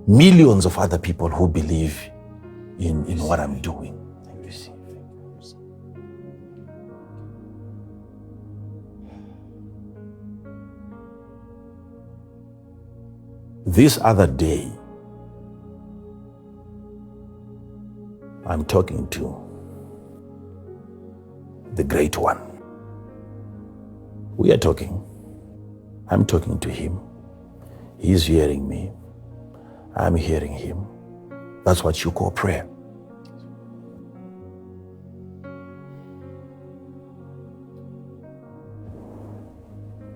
millions of other people who believe in what I'm doing. This other day, I'm talking to the Great One. We are talking. I'm talking to him. He's hearing me. I'm hearing him. That's what you call prayer.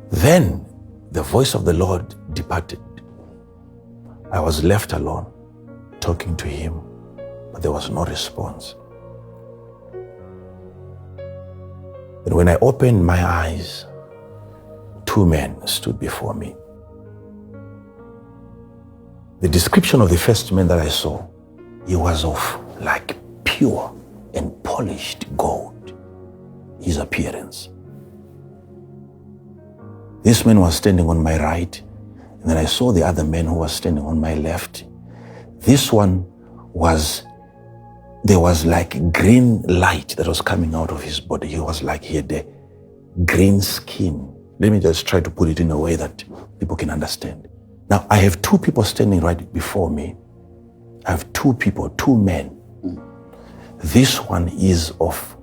Then the voice of the Lord departed. I was left alone, talking to him, but there was no response. And when I opened my eyes, two men stood before me. The description of the first man that I saw, he was of like pure and polished gold, his appearance. This man was standing on my right, and then I saw the other man who was standing on my left. This one there was like green light that was coming out of his body. He was like he had a green skin. Let me just try to put it in a way that people can understand. Now, I have two people standing right before me. I have two people, two men. This one is of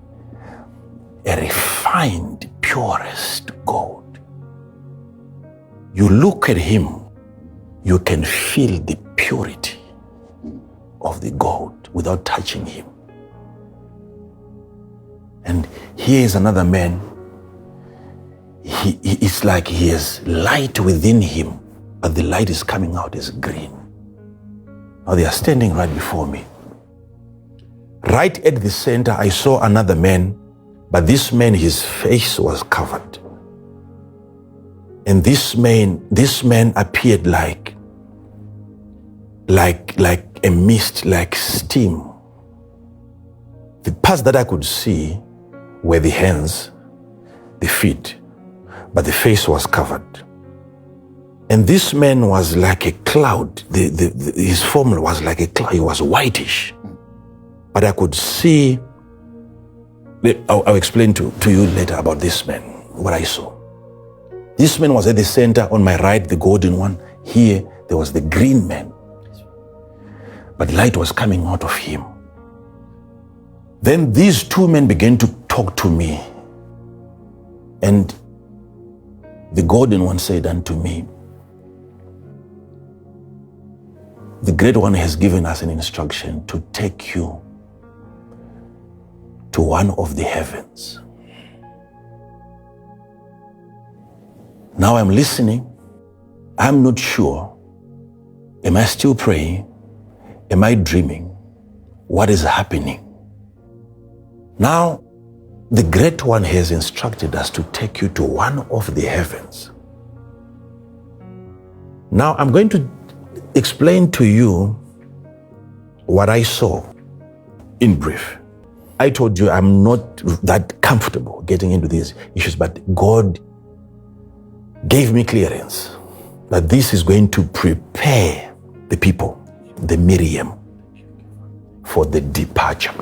a refined, purest gold. You look at him, you can feel the purity of the gold without touching him. And here is another man. It's like he has light within him, but the light is coming out as green. Now they are standing right before me. Right at the center, I saw another man, but this man, his face was covered. And this man appeared like a mist, like steam. The parts that I could see were the hands, the feet, but the face was covered. And this man was like a cloud. His form was like a cloud. He was whitish. But I could see, I'll explain to you later about this man, what I saw. This man was at the center, on my right, the golden one. Here, there was the green man. But light was coming out of him. Then these two men began to talk to me. And the golden one said unto me, the Great One has given us an instruction to take you to one of the heavens. Now I'm listening. I'm not sure. Am I still praying? Am I dreaming? What is happening? Now, the Great One has instructed us to take you to one of the heavens. Now, I'm going to explain to you what I saw in brief. I told you I'm not that comfortable getting into these issues, but God gave me clearance that this is going to prepare the people, the Miriam, for the departure.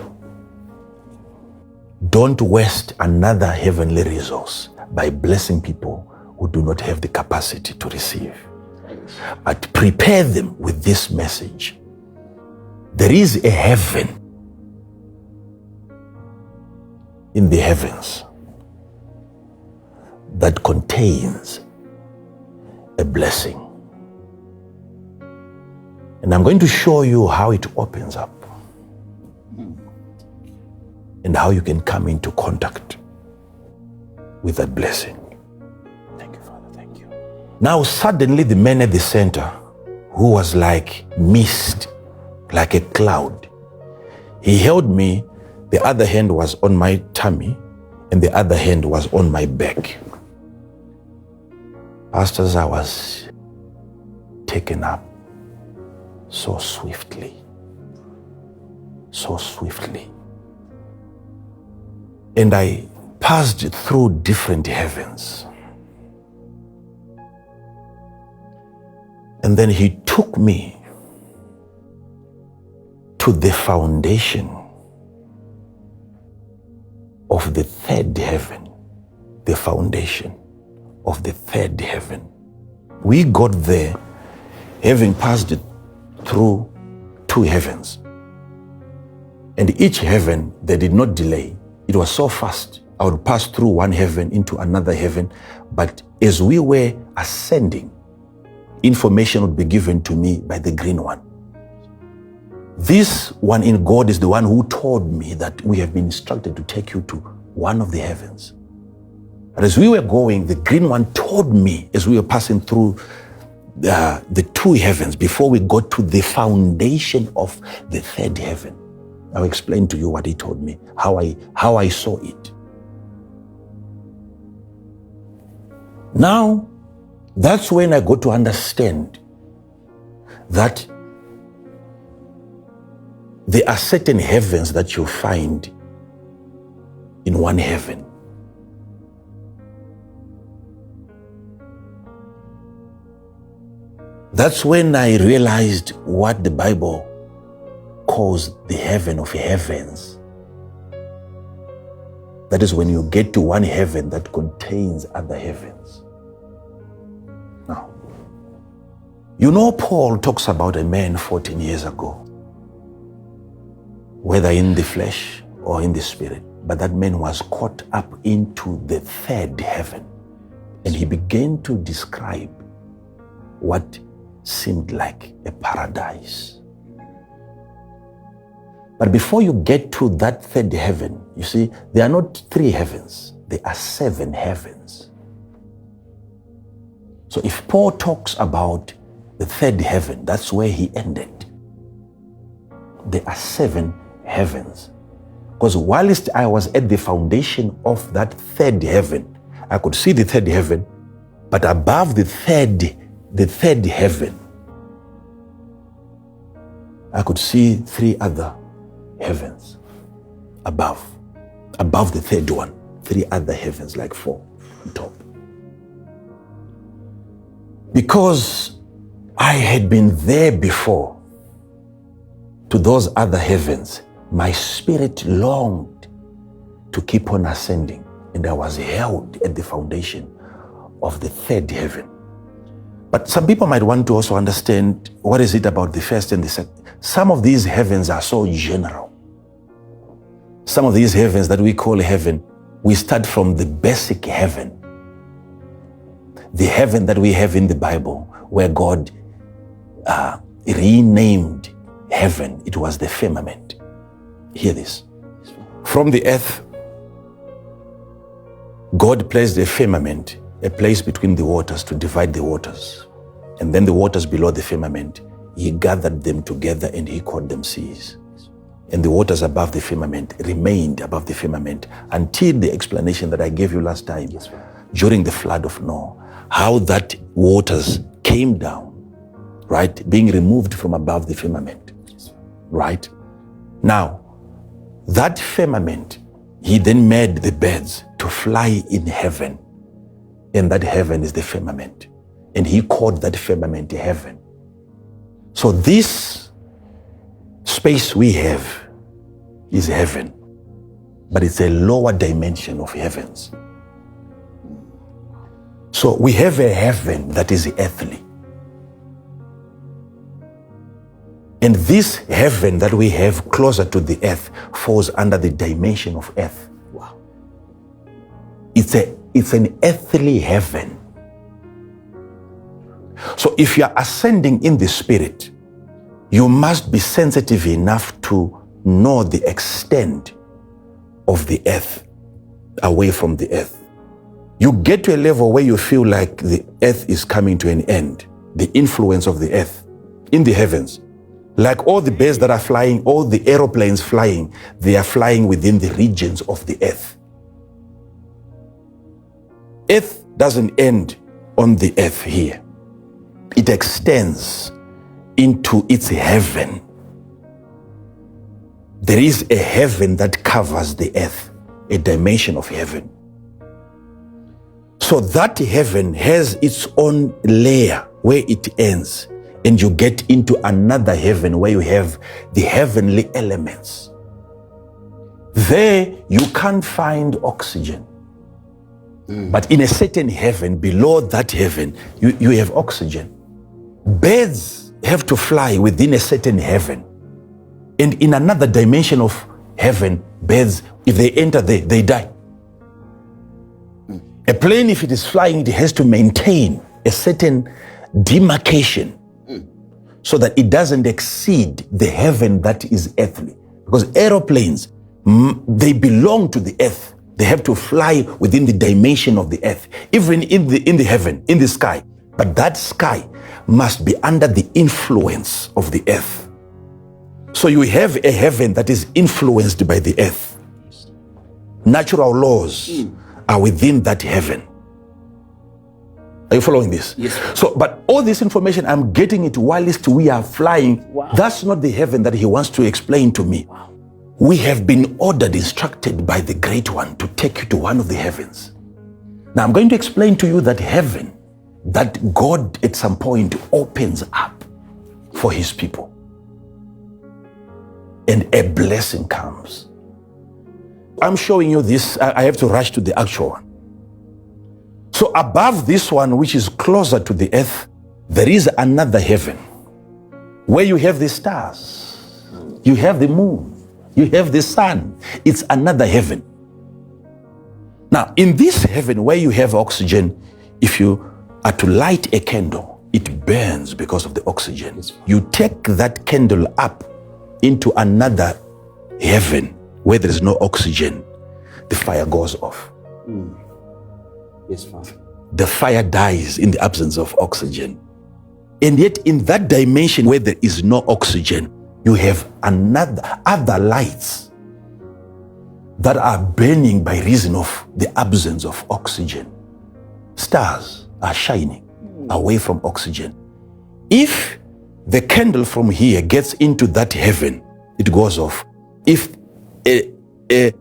Don't waste another heavenly resource by blessing people who do not have the capacity to receive. But prepare them with this message. There is a heaven in the heavens that contains a blessing. And I'm going to show you how it opens up and how you can come into contact with that blessing. Thank you, Father. Thank you. Now, suddenly, the man at the center, who was like mist, like a cloud, he held me. The other hand was on my tummy, and the other hand was on my back. Pastors, I was taken up so swiftly. So swiftly. And I passed through different heavens. And then he took me to the foundation of the third heaven. The foundation of the third heaven. We got there having passed through 2 heavens. And each heaven, they did not delay. It was so fast. I would pass through one heaven into another heaven. But as we were ascending, information would be given to me by the green one. This one in God is the one who told me that we have been instructed to take you to one of the heavens. But as we were going, the green one told me as we were passing through the 2 heavens before we got to the foundation of the third heaven. I'll explain to you what he told me, how I saw it. Now, that's when I got to understand that there are certain heavens that you find in one heaven. That's when I realized what the Bible calls the heaven of heavens. That is when you get to one heaven that contains other heavens. Now, you know, Paul talks about a man 14 years ago, whether in the flesh or in the spirit, but that man was caught up into the third heaven. And he began to describe what seemed like a paradise. But before you get to that third heaven, you see, there are not 3 heavens, there are 7 heavens. So if Paul talks about the third heaven, that's where he ended. There are 7 heavens. Because whilst I was at the foundation of that third heaven, I could see the third heaven, but above the third heaven, I could see 3 other heavens above the third one, 3 other heavens, like 4 on top. Because I had been there before to those other heavens, my spirit longed to keep on ascending, and I was held at the foundation of the third heaven. But some people might want to also understand, what is it about the first and the second? Some of these heavens are so general. Some of these heavens that we call heaven, we start from the basic heaven. The heaven that we have in the Bible, where God renamed heaven, it was the firmament. Hear this. From the earth, God placed a firmament, a place between the waters to divide the waters. And then the waters below the firmament, he gathered them together and he called them seas. And the waters above the firmament remained above the firmament until the explanation that I gave you last time, during the flood of Noah, how that waters came down, right? Being removed from above the firmament, right? Now, that firmament, he then made the birds to fly in heaven. And that heaven is the firmament. And he called that firmament heaven. So this space we have is heaven, but it's a lower dimension of heavens. So we have a heaven that is earthly. And this heaven that we have closer to the earth falls under the dimension of earth. Wow. It's an earthly heaven. So if you are ascending in the spirit, you must be sensitive enough to know the extent of the earth away from the earth. You get to a level where you feel like the earth is coming to an end, the influence of the earth in the heavens. Like all the birds that are flying, all the aeroplanes flying, they are flying within the regions of the earth. Earth doesn't end on the earth here. It extends into its heaven. There is a heaven that covers the earth, a dimension of heaven. So that heaven has its own layer where it ends, and you get into another heaven where you have the heavenly elements. There you can't find oxygen. But in a certain heaven, below that heaven, you have oxygen. Birds have to fly within a certain heaven. And in another dimension of heaven, birds, if they enter there, they die. A plane, if it is flying, it has to maintain a certain demarcation so that it doesn't exceed the heaven that is earthly. Because aeroplanes, they belong to the earth. They have to fly within the dimension of the earth, even in the heaven, in the sky. But that sky must be under the influence of the earth. So you have a heaven that is influenced by the earth. Natural laws are within that heaven. Are you following this? Yes. So, but all this information, I'm getting it whilst we are flying. Wow. That's not the heaven that he wants to explain to me. Wow. We have been ordered, instructed by the Great One to take you to one of the heavens. Now I'm going to explain to you that heaven, that God at some point opens up for his people. And a blessing comes. I'm showing you this. I have to rush to the actual one. So above this one, which is closer to the earth, there is another heaven where you have the stars, you have the moon, you have the sun. It's another heaven. Now, in this heaven where you have oxygen, if you are to light a candle, it burns because of the oxygen. You take that candle up into another heaven where there is no oxygen, the fire goes off. Yes, Father. The fire dies in the absence of oxygen. And yet in that dimension where there is no oxygen, you have other lights that are burning by reason of the absence of oxygen. Stars are shining away from oxygen. If the candle from here gets into that heaven, it goes off. If a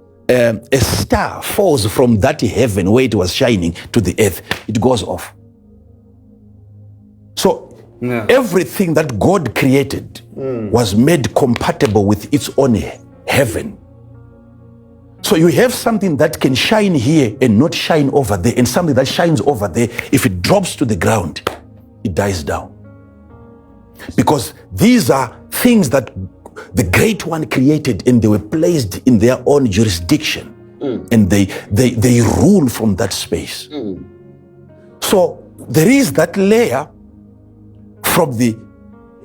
star falls from that heaven where it was shining to the earth, it goes off. So everything that God created was made compatible with its own heaven. So you have something that can shine here and not shine over there, and something that shines over there, if it drops to the ground, it dies down. Because these are things that the Great One created, and they were placed in their own jurisdiction, and they rule from that space. So there is that layer from the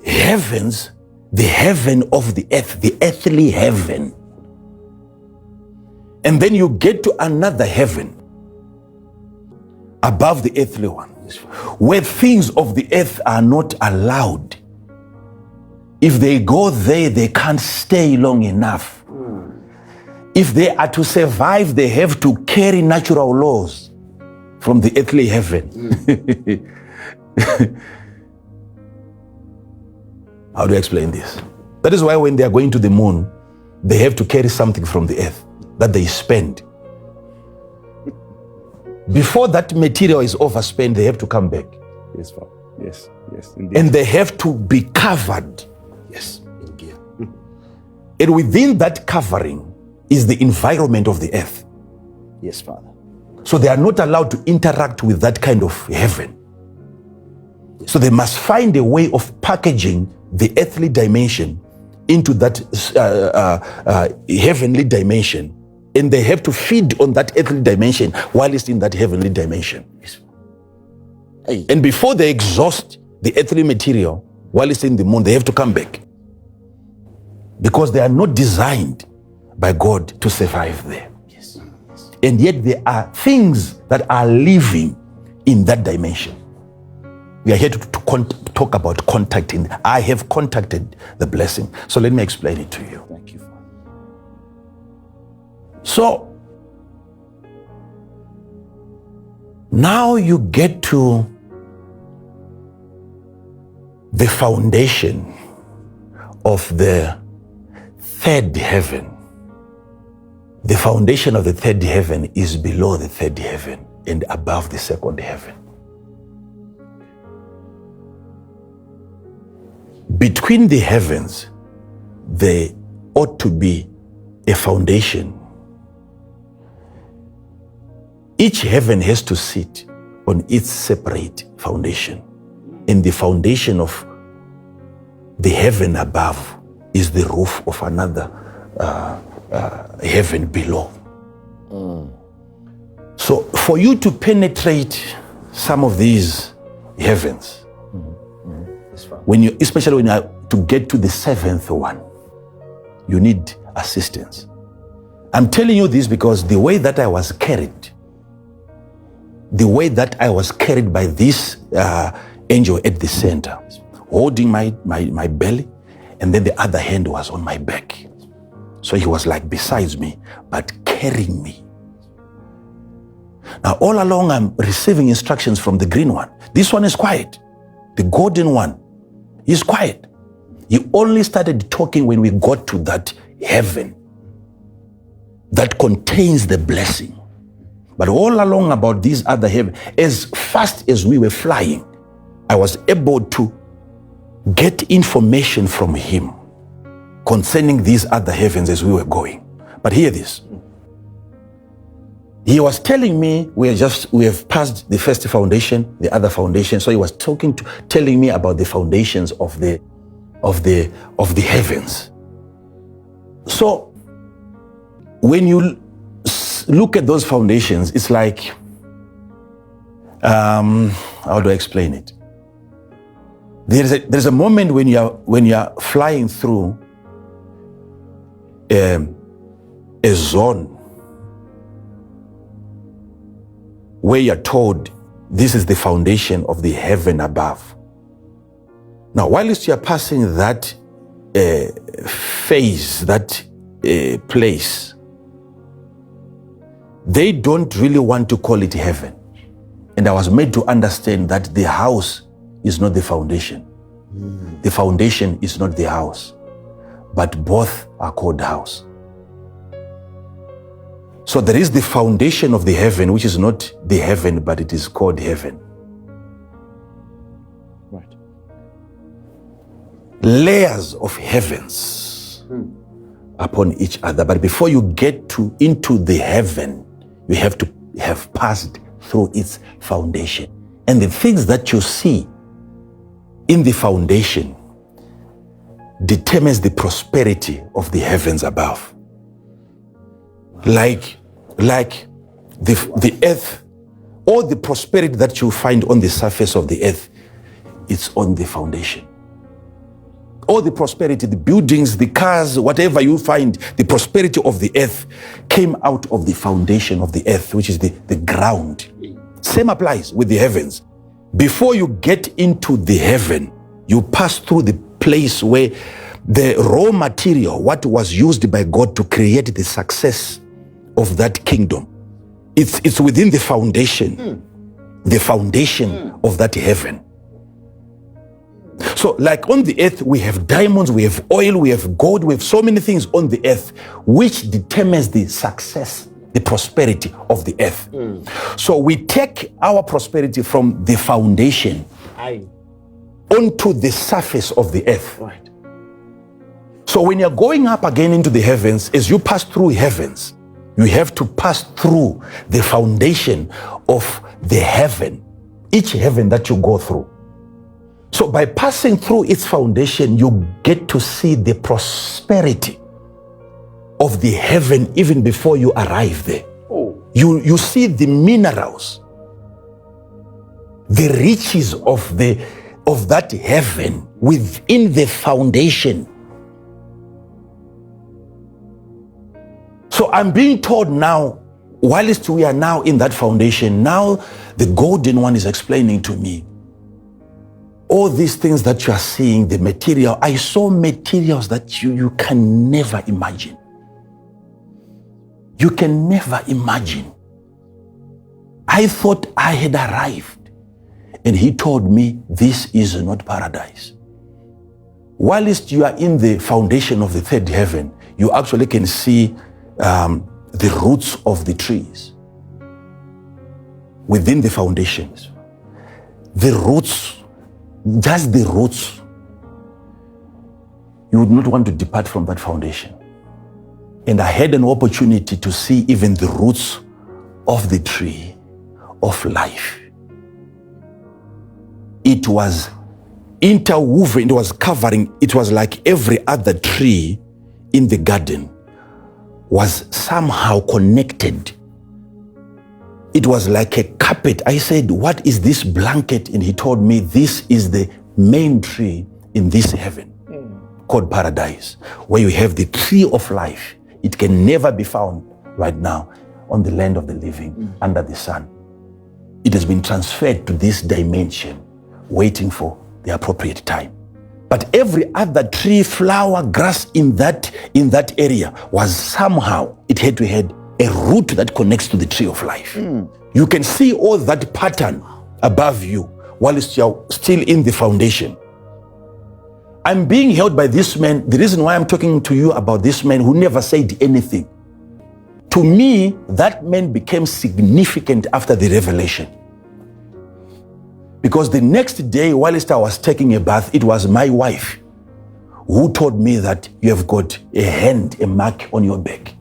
heavens, the heaven of the earth, the earthly heaven. And then you get to another heaven above the earthly one, where things of the earth are not allowed. If they go there, they can't stay long enough. If they are to survive, they have to carry natural laws from the earthly heaven. How do I explain this? That is why when they are going to the moon, they have to carry something from the earth that they spend. Before that material is overspent, they have to come back. Yes, Father. Yes, yes, indeed. And they have to be covered. Yes, indeed. And within that covering is the environment of the earth. Yes, Father. So they are not allowed to interact with that kind of heaven. So they must find a way of packaging the earthly dimension into that heavenly dimension. And they have to feed on that earthly dimension while it's in that heavenly dimension. Yes. And before they exhaust the earthly material while it's in the moon, they have to come back. Because they are not designed by God to survive there. Yes. And yet there are things that are living in that dimension. We are here to talk about contacting. I have contacted the blessing. So let me explain it to you. Thank you, Father. So now you get to the foundation of the third heaven. The foundation of the third heaven is below the third heaven and above the second heaven. between the heavens, there ought to be a foundation. Each heaven has to sit on its separate foundation. And the foundation of the heaven above is the roof of another heaven below. So for you to penetrate some of these heavens, especially when you are to get to the seventh one, you need assistance. I'm telling you this because the way that I was carried by this angel at the center, holding my belly, and then the other hand was on my back. So he was like besides me, but carrying me. Now all along I'm receiving instructions from the green one. This one is quiet. The golden one is quiet. He only started talking when we got to that heaven that contains the blessing. But all along about these other heavens, as fast as we were flying, I was able to get information from him concerning these other heavens as we were going. But hear this. He was telling me we have passed the first foundation, the other foundation. So he was telling me about the foundations of the heavens. So when you look at those foundations, it's like, how do I explain it? There's a moment when you are flying through a zone where you're told this is the foundation of the heaven above. Now, whilst you're passing that phase, that place, they don't really want to call it heaven. And I was made to understand that the house is not the foundation. The foundation is not the house, but both are called house. So there is the foundation of the heaven, which is not the heaven, but it is called heaven. Right. Layers of heavens upon each other. But before you get into the heaven, you have to have passed through its foundation. And the things that you see in the foundation determines the prosperity of the heavens above. Like the earth, all the prosperity that you find on the surface of the earth, it's on the foundation. All the prosperity, the buildings, the cars, whatever you find, the prosperity of the earth came out of the foundation of the earth, which is the ground. Same applies with the heavens. Before you get into the heaven, you pass through the place where the raw material, what was used by God to create the success of that kingdom, it's within the foundation of that heaven. So like on the earth, we have diamonds, we have oil, we have gold, we have so many things on the earth, which determines the success, the prosperity of the earth. So we take our prosperity from the foundation onto the surface of the earth. Right. So when you're going up again into the heavens, as you pass through heavens, you have to pass through the foundation of the heaven, each heaven that you go through. So by passing through its foundation, you get to see the prosperity of the heaven even before you arrive there. You see the minerals, the riches of that heaven within the foundation. So I'm being told now, whilst we are now in that foundation, now the golden one is explaining to me all these things that you are seeing, the material. I saw materials that you can never imagine. You can never imagine. I thought I had arrived. And he told me, this is not paradise. Whilst you are in the foundation of the third heaven, you actually can see the roots of the trees within the foundations. The roots, just the roots. you would not want to depart from that foundation. And I had an opportunity to see even the roots of the tree of life. It was interwoven, it was covering, it was like every other tree in the garden was somehow connected. It was like a carpet. I said, what is this blanket? And he told me, this is the main tree in this heaven called paradise, where you have the tree of life. It can never be found right now on the land of the living under the sun. It has been transferred to this dimension, waiting for the appropriate time. But every other tree, flower, grass in that area was somehow, it had to have a root that connects to the tree of life. You can see all that pattern above you while you're still in the foundation. I'm being held by this man. The reason why I'm talking to you about this man who never said anything. To me, that man became significant after the revelation. Because the next day, whilst I was taking a bath, it was my wife who told me that you have got a mark on your back.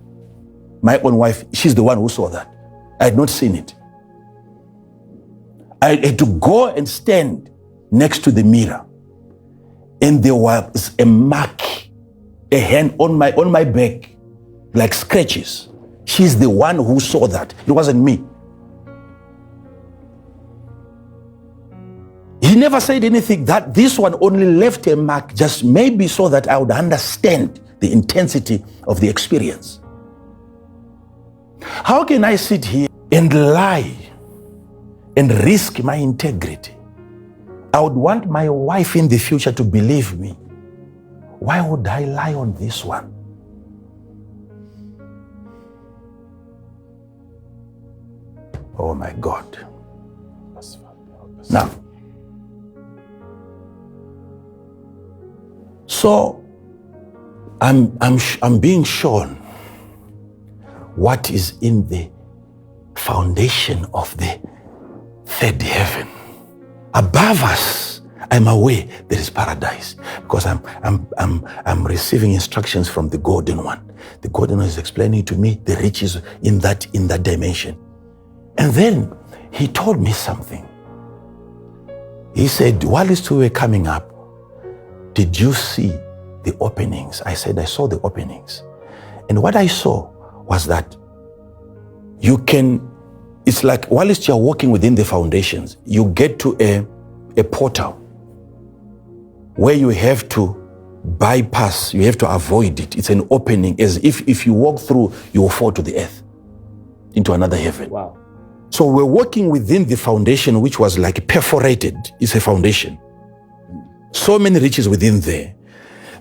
My own wife, she's the one who saw that. I had not seen it. I had to go and stand next to the mirror. And there was a mark, a hand on my back, like scratches. She's the one who saw that. It wasn't me. He never said anything. That this one only left a mark, just maybe so that I would understand the intensity of the experience. How can I sit here and lie and risk my integrity? I would want my wife in the future to believe me. Why would I lie on this one? Oh my God. Now, so I'm being shown what is in the foundation of the third heaven. Above us, I'm aware there is paradise because I'm receiving instructions from the golden one. The golden one is explaining to me the riches in that dimension. And then he told me something. He said, whilst we were coming up, did you see the openings? I said, I saw the openings. And what I saw was that it's like whilst you're walking within the foundations, you get to a portal where you have to bypass, you have to avoid it. It's an opening, as if you walk through, you will fall to the earth, into another heaven. Wow. So we're walking within the foundation, which was like perforated. It's a foundation. So many riches within there.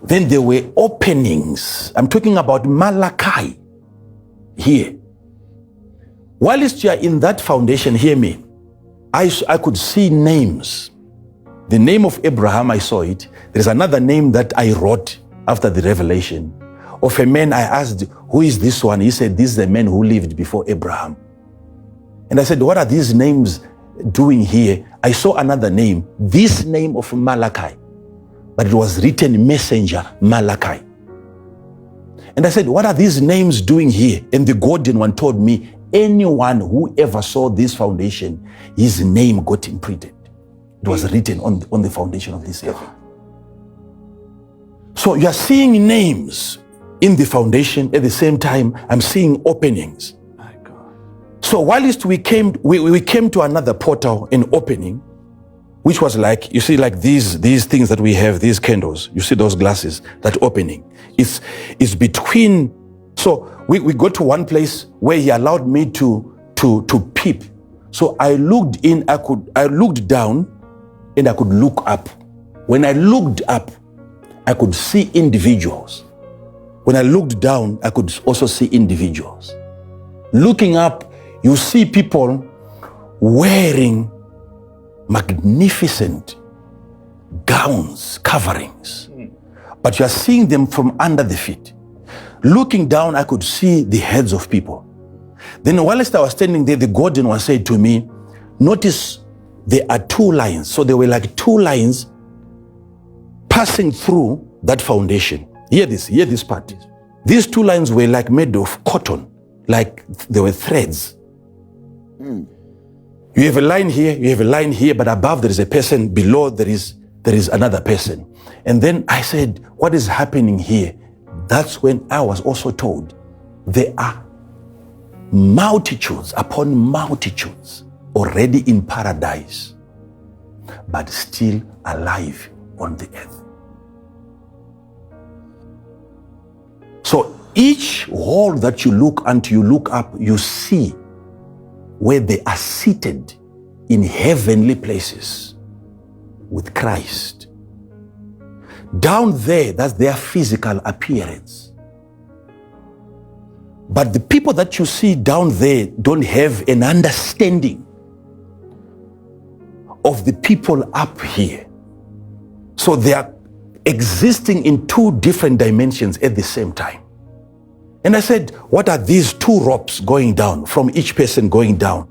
Then there were openings. I'm talking about Malachi here. Whilst you are in that foundation, hear me, I could see names. The name of Abraham, I saw it. There's another name that I wrote after the revelation of a man. I asked, who is this one? He said, this is the man who lived before Abraham. And I said, what are these names doing here? I saw another name, this name of Malachi, but it was written messenger Malachi. And I said, what are these names doing here? And the golden one told me, anyone who ever saw this foundation, his name got imprinted. It was written on the foundation of this heaven. So you are seeing names in the foundation. At the same time, I'm seeing openings. My God. So whilst we came to another portal, an opening, which was like, you see, like these things that we have, these candles, you see those glasses, that opening. It's between. So we got to one place where he allowed me to peep. So I looked in, I looked down, and I could look up. When I looked up, I could see individuals. When I looked down, I could also see individuals. Looking up, you see people wearing magnificent gowns, coverings, but you are seeing them from under the feet. Looking down, I could see the heads of people. Then whilst I was standing there, the golden one said to me, notice there are two lines. So there were like two lines passing through that foundation, hear this part. These two lines were like made of cotton, like they were threads. You have a line here, you have a line here, but above there is a person, below there is another person. And then I said, what is happening here? That's when I was also told there are multitudes upon multitudes already in paradise, but still alive on the earth. So each hall that you look until you look up, you see where they are seated in heavenly places with Christ. Down there, that's their physical appearance. But the people that you see down there don't have an understanding of the people up here. So they are existing in two different dimensions at the same time. And I said, what are these two ropes going down, from each person going down?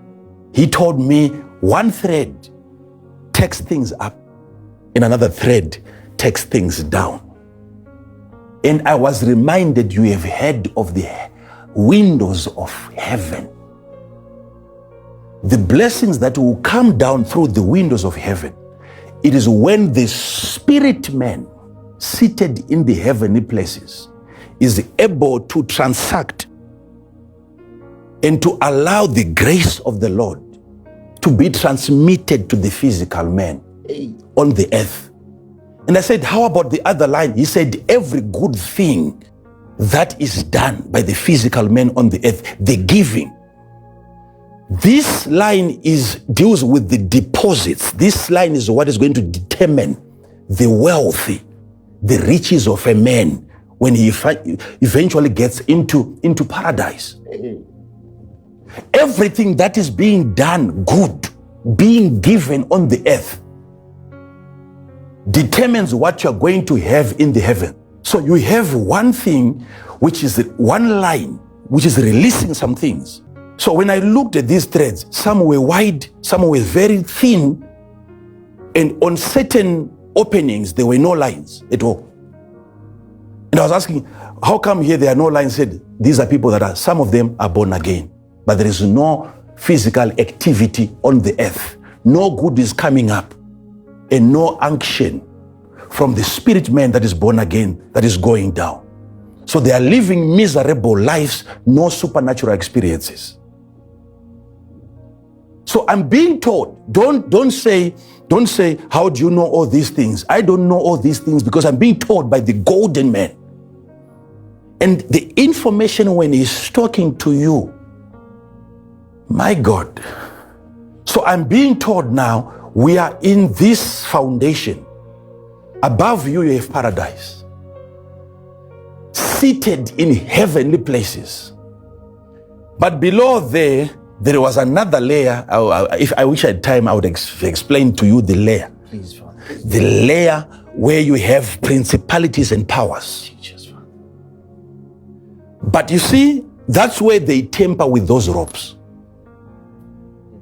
He told me one thread takes things up and another thread takes things down. And I was reminded, you have heard of the windows of heaven. The blessings that will come down through the windows of heaven. It is when the spirit man seated in the heavenly places is able to transact and to allow the grace of the Lord to be transmitted to the physical man on the earth. And I said, how about the other line? He said, every good thing that is done by the physical man on the earth, the giving. This line deals with the deposits. This line is what is going to determine the wealthy, the riches of a man when he eventually gets into paradise. Everything that is being done good, being given on the earth, determines what you're going to have in the heaven. So you have one thing, which is one line, which is releasing some things. So when I looked at these threads, some were wide, some were very thin, and on certain openings, there were no lines at all. And I was asking, how come here there are no lines? Said, these are people that some of them are born again, but there is no physical activity on the earth. No good is coming up, and no unction from the spirit man that is born again that is going down. So they are living miserable lives, no supernatural experiences. So I'm being told, don't say, how do you know all these things? I don't know all these things because I'm being told by the golden man. And the information when he's talking to you, my God. So I'm being told now, we are in this foundation. Above you, you have paradise. Seated in heavenly places. But below there was another layer. If I wish I had time, I would explain to you the layer. Please, Father. The layer where you have principalities and powers. But you see, that's where they tamper with those ropes.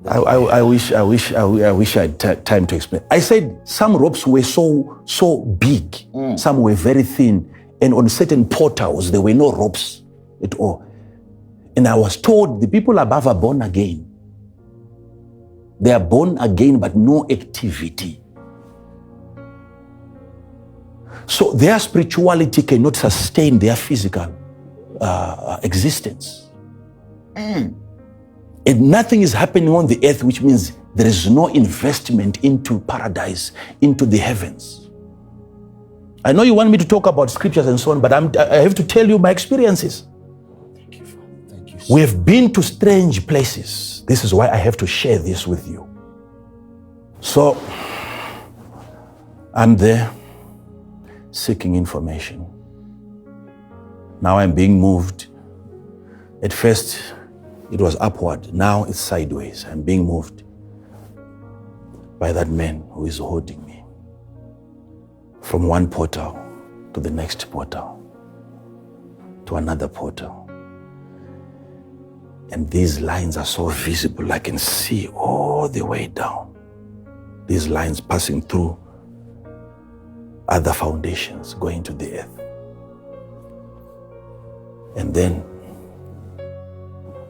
I wish I had time to explain. I said some ropes were so big, some were very thin, and on certain portals there were no ropes at all. And I was told the people above are born again. They are born again, but no activity. So their spirituality cannot sustain their physical existence. And nothing is happening on the earth, which means there is no investment into paradise, into the heavens. I know you want me to talk about scriptures and so on, but I have to tell you my experiences. Thank you, Father. Thank you. We have been to strange places. This is why I have to share this with you. So, I'm there seeking information. Now I'm being moved. At first, it was upward. Now it's sideways. I'm being moved by that man who is holding me from one portal to the next portal to another portal. And these lines are so visible. I can see all the way down. These lines passing through other foundations going to the earth. And then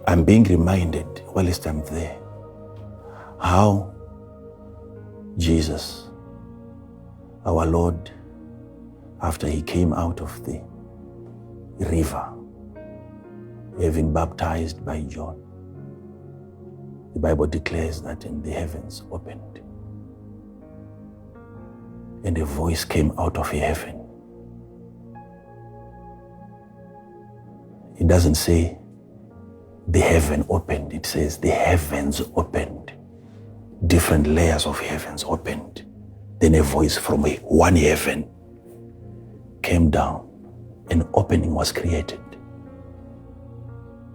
I'm being reminded, whilst I'm there, how Jesus, our Lord, after he came out of the river, having baptized by John, the Bible declares that in the heavens opened, and a voice came out of heaven. It doesn't say the heaven opened, it says the heavens opened. Different layers of heavens opened. Then a voice from one heaven came down. An opening was created.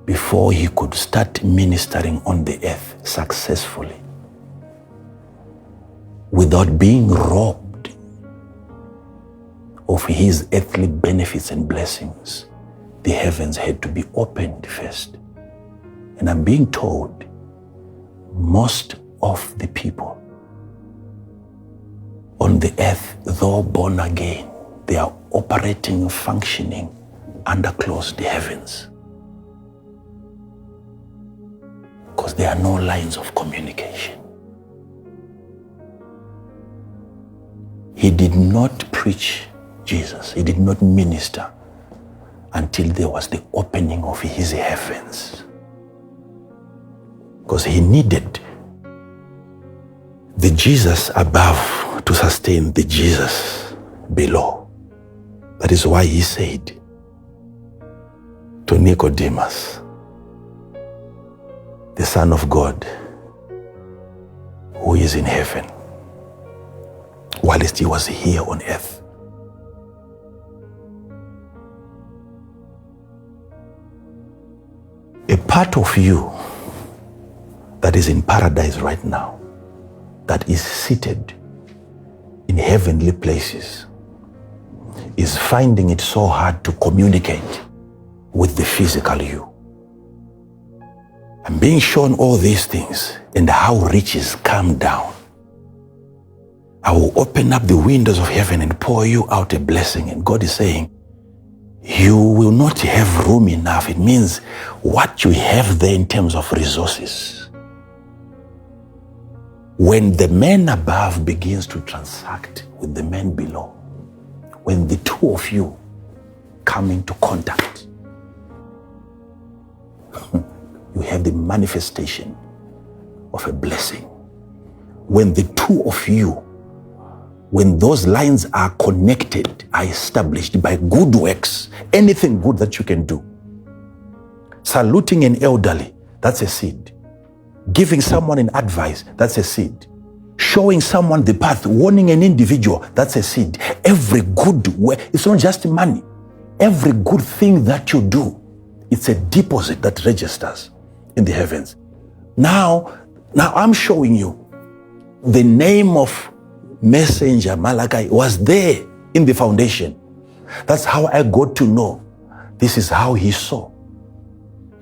Before he could start ministering on the earth successfully, without being robbed of his earthly benefits and blessings, the heavens had to be opened first. And I'm being told most of the people on the earth, though born again, they are operating, functioning under closed heavens. Because there are no lines of communication. He did not preach Jesus. He did not minister until there was the opening of his heavens. Because he needed the Jesus above to sustain the Jesus below. That is why he said to Nicodemus, the Son of God, who is in heaven, whilst he was here on earth. A part of you that is in paradise right now, that is seated in heavenly places, is finding it so hard to communicate with the physical you. I'm being shown all these things and how riches come down. I will open up the windows of heaven and pour you out a blessing. And God is saying, you will not have room enough. It means what you have there in terms of resources. When the man above begins to transact with the man below, when the two of you come into contact, you have the manifestation of a blessing. When the two of you, when those lines are connected, are established by good works, anything good that you can do. Saluting an elderly, that's a seed. Giving someone an advice, that's a seed. Showing someone the path, warning an individual, that's a seed. Every good way, it's not just money. Every good thing that you do, it's a deposit that registers in the heavens. Now I'm showing you the name of Messenger Malachi was there in the foundation. That's how I got to know. This is how he saw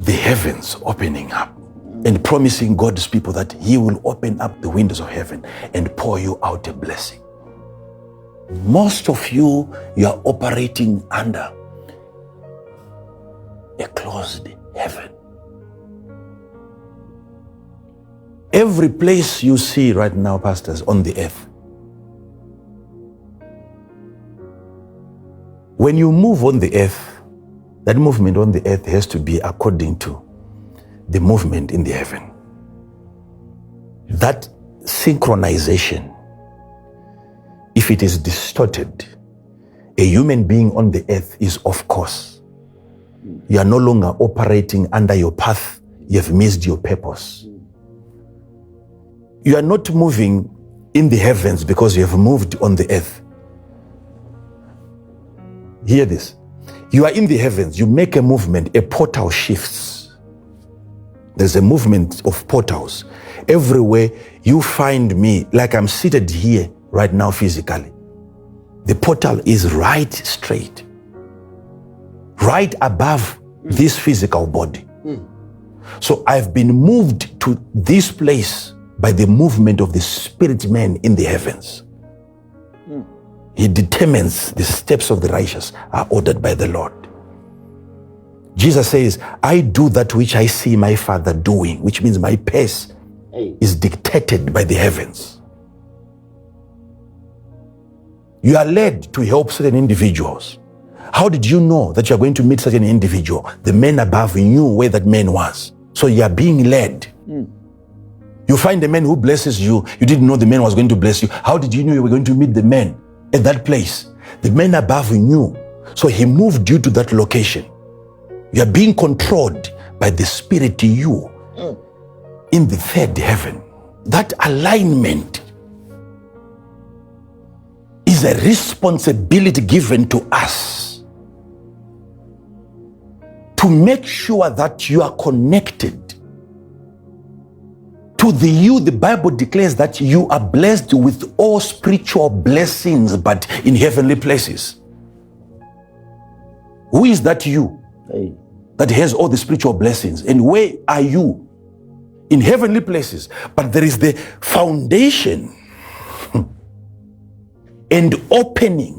the heavens opening up and promising God's people that he will open up the windows of heaven and pour you out a blessing. Most of you are operating under a closed heaven. Every place you see right now, pastors, on the earth, when you move on the earth, that movement on the earth has to be according to the movement in the heaven. That synchronization, if it is distorted, a human being on the earth is off course. You are no longer operating under your path. You have missed your purpose. You are not moving in the heavens because you have moved on the earth. Hear this. You are in the heavens. You make a movement. A portal shifts. There's a movement of portals. Everywhere you find me, like I'm seated here right now physically, the portal is right straight, right above this physical body. So I've been moved to this place by the movement of the spirit man in the heavens. He determines the steps of the righteous are ordered by the Lord. Jesus says, I do that which I see my Father doing, which means my pace is dictated by the heavens. You are led to help certain individuals. How did you know that you are going to meet such an individual? The man above knew where that man was. So you are being led. You find a man who blesses you. You didn't know the man was going to bless you. How did you know you were going to meet the man at that place? The man above knew. So he moved you to that location. You are being controlled by the Spirit you in the third heaven. That alignment is a responsibility given to us to make sure that you are connected to the you. The Bible declares that you are blessed with all spiritual blessings, but in heavenly places. Who is that you that has all the spiritual blessings? And where are you? In heavenly places. But there is the foundation and openings.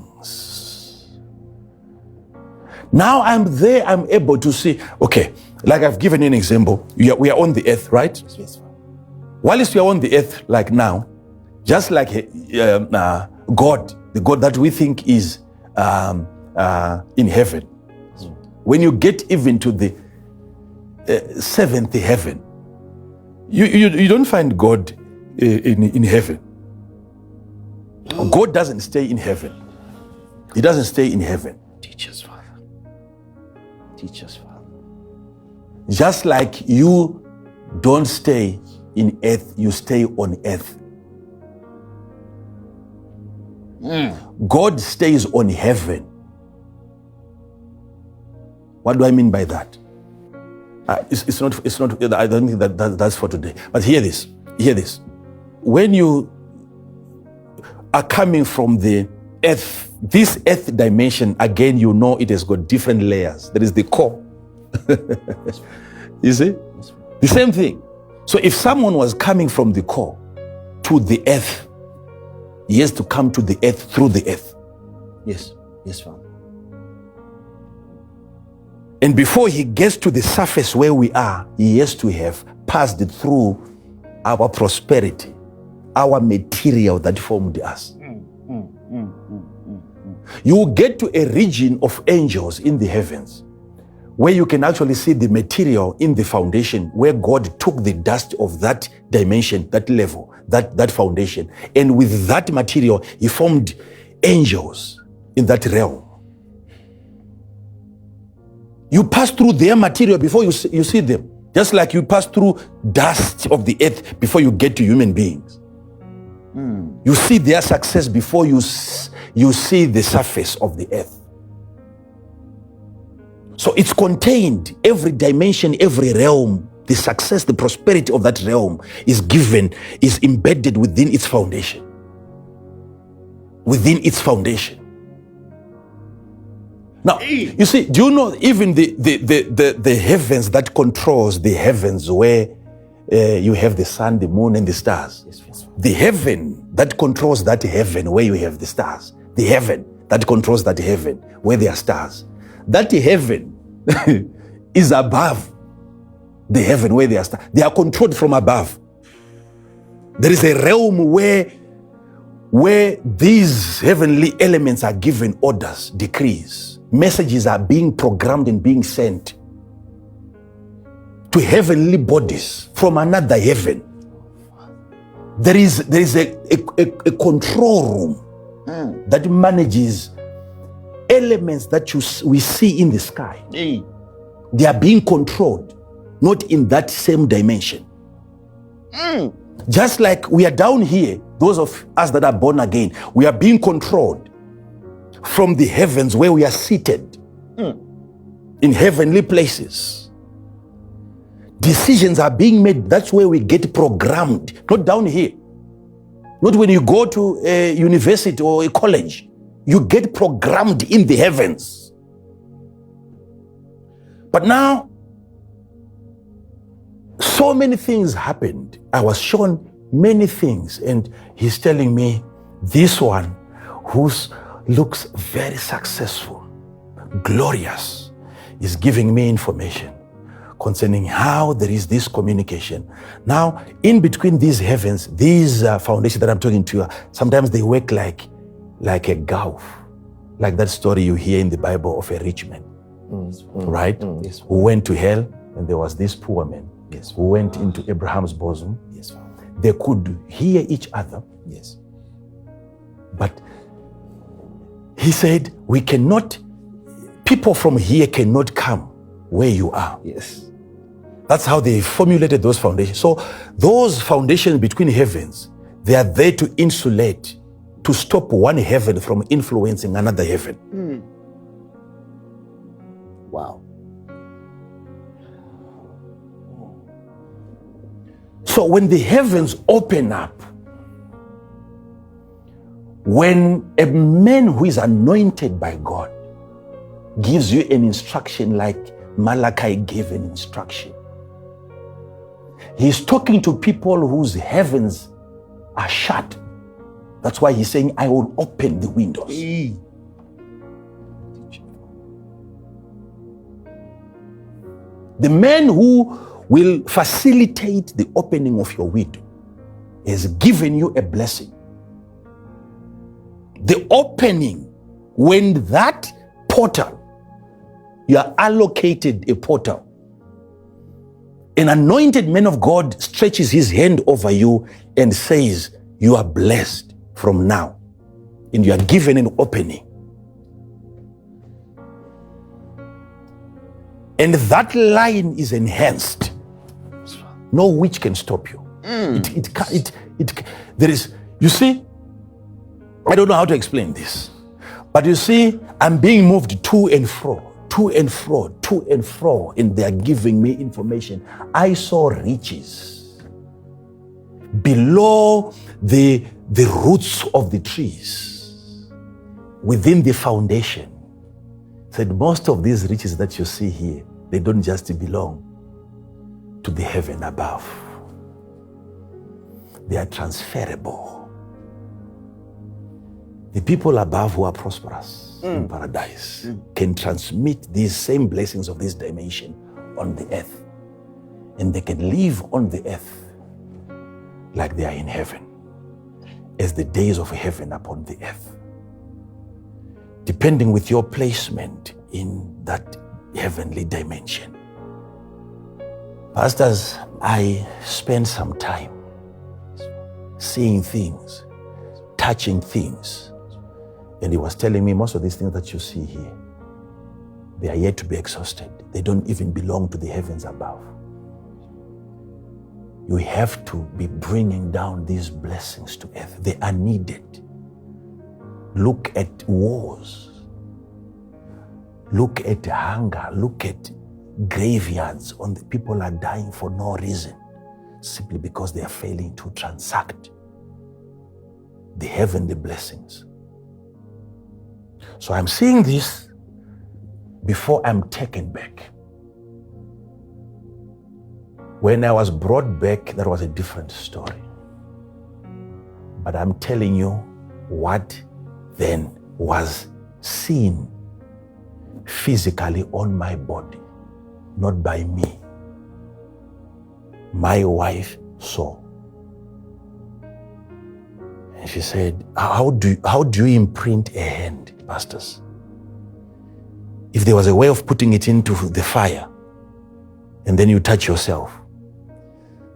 Now I'm there, I'm able to see, okay, like I've given you an example. We are on the earth, right? Yes. Whilst we are on the earth like now, just like God, the God that we think is in heaven, when you get even to the seventh heaven, you don't find God in heaven. God doesn't stay in heaven. He doesn't stay in heaven. Teach us, Father. Teach us, Father. Just like you don't stay in earth, you stay on earth. God stays on heaven. What do I mean by that? It's not. I don't think that's for today. But hear this. When you are coming from the earth, this earth dimension, again, you know it has got different layers. There is the core. You see? The same thing. So if someone was coming from the core to the earth, he has to come to the earth through the earth. Yes, Father. And before he gets to the surface where we are, he has to have passed through our prosperity, our material that formed us. You will get to a region of angels in the heavens where you can actually see the material in the foundation, where God took the dust of that dimension, that level, that foundation. And with that material, he formed angels in that realm. You pass through their material before you see them. Just like you pass through dust of the earth before you get to human beings. You see their success before you see the surface of the earth. So it's contained, every dimension, every realm, the success, the prosperity of that realm is embedded within its foundation. Within its foundation. Now, you see, do you know even the heavens that controls the heavens where you have the sun, the moon, and the stars? Yes. The heaven that controls that heaven where you have the stars. The heaven that controls that heaven where there are stars. That heaven is above the heaven where there are stars. They are controlled from above. There is a realm where these heavenly elements are given orders, decrees. Messages are being programmed and being sent to heavenly bodies from another heaven. There is a control room that manages elements that we see in the sky. They are being controlled, not in that same dimension. Just like we are down here, those of us that are born again, we are being controlled from the heavens where we are seated in heavenly places. Decisions are being made. That's where we get programmed, not down here. Not when you go to a university or a college. You get programmed in the heavens. But now, so many things happened. I was shown many things, and he's telling me, this one whose looks very successful, glorious, is giving me information concerning how there is this communication. Now, in between these heavens, these foundations that I'm talking to you, sometimes they work like a gulf, like that story you hear in the Bible of a rich man, right? Yes. Who went to hell, and there was this poor man who went into Abraham's bosom. Yes. They could hear each other. Yes. But he said, people from here cannot come where you are. Yes. That's how they formulated those foundations. So those foundations between heavens, they are there to insulate, to stop one heaven from influencing another heaven. Wow. So when the heavens open up, when a man who is anointed by God gives you an instruction like Malachi gave an instruction, he's talking to people whose heavens are shut. That's why he's saying, I will open the windows. The man who will facilitate the opening of your window has given you a blessing. The opening, when that portal, you are allocated a portal, an anointed man of God stretches his hand over you and says, you are blessed from now, and you are given an opening. And that line is enhanced. No witch can stop you. There is, you see, I don't know how to explain this, but you see, I'm being moved to and fro, and they are giving me information. I saw riches below the roots of the trees, within the foundation. Said most of these riches that you see here, they don't just belong to the heaven above. They are transferable. The people above who are prosperous in paradise can transmit these same blessings of this dimension on the earth. And they can live on the earth like they are in heaven, as the days of heaven upon the earth. Depending with your placement in that heavenly dimension. Pastors, I spend some time seeing things, touching things. And he was telling me most of these things that you see here, they are yet to be exhausted. They don't even belong to the heavens above. You have to be bringing down these blessings to earth. They are needed. Look at wars. Look at hunger. Look at graveyards. The people are dying for no reason, simply because they are failing to transact the heavenly blessings. So I'm seeing this before I'm taken back. When I was brought back, that was a different story. But I'm telling you what then was seen physically on my body, not by me. My wife saw. And she said, how do you imprint a hand, pastors? If there was a way of putting it into the fire and then you touch yourself,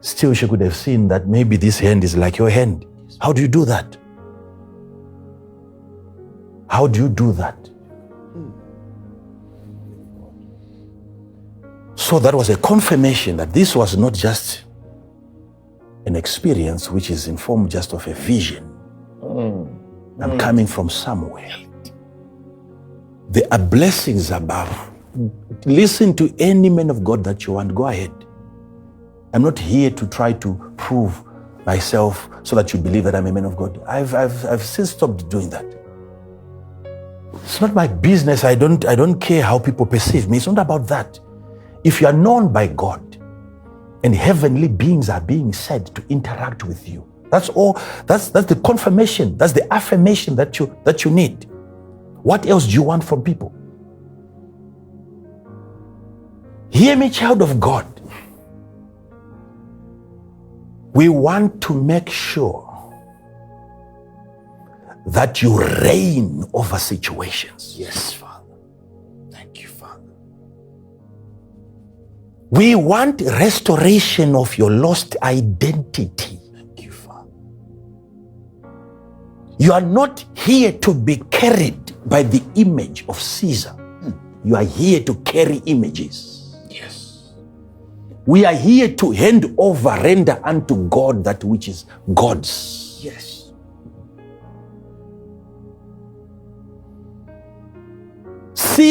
still she could have seen that maybe this hand is like your hand. How do you do that? How do you do that? So that was a confirmation that this was not just an experience which is informed just of a vision. I'm coming from somewhere. There are blessings above. Listen to any man of God that you want. Go ahead. I'm not here to try to prove myself so that you believe that I'm a man of God. I've since stopped doing that. It's not my business. I don't care how people perceive me. It's not about that. If you are known by God and heavenly beings are being said to interact with you, that's all. That's the confirmation. That's the affirmation that you need. What else do you want from people? Hear me, child of God. We want to make sure that you reign over situations. Yes, Father. Thank you, Father. We want restoration of your lost identity. Thank you, Father. You are not here to be carried by the image of Caesar. You are here to carry images. Yes. We are here to hand over, render unto God that which is God's. Yes.